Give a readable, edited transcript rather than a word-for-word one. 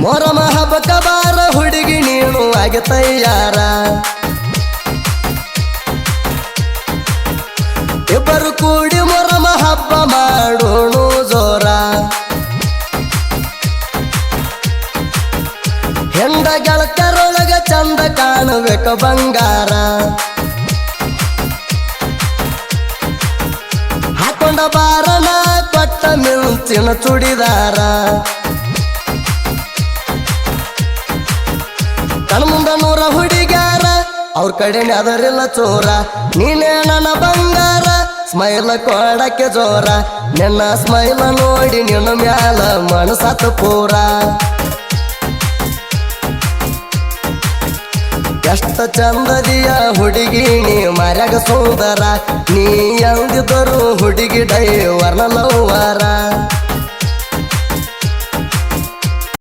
ಮೊರಮ ಹಬ್ಬಕ್ಕ ಬಾರ ಹುಡುಗಿ ನೀನು ಆಗಿ ತಯ್ಯಾರ ಇಬ್ಬರು ಕೂಡಿ ಮೊರಮ ಹಬ್ಬ ಮಾಡೋಣ ಜೋರ ಹೆಂಡ ಗೆಳತರೊಳಗ ಚಂದ ಕಾಣಬೇಕು ಬಂಗಾರ ಹಾಕೊಂಡ ಬಾರನ ಕೊಟ್ಟ ಮಿಂಚಿನ ಚುಡಿದಾರ ಕಣ್ಮುಂದ 100 ಹುಡುಗ್ಯಾರ ಅವ್ರ ಕಡೆನೆ ಅದರಿಲ್ಲ ಚೋರ ನೀನೇ ನನ್ನ ಬಂಗಾರ ಸ್ಮೈಲ್ ಕೊಡಕ್ಕೆ ಜೋರ ನಿನ್ನ ಸ್ಮೈಲ್ ನೋಡಿ ನಿನ್ನ ಮ್ಯಾಲ ಮನಸತ್ತು ಪೂರ ಎಷ್ಟು ಚಂದದಿಯ ಹುಡುಗಿ ನೀ ಮರ್ಯಾಗ ಸುಂದರ ನೀ ಅಂದಿದ್ದರು ಹುಡುಗಿ ಡೈವರ್ನ ಲವ್ವರ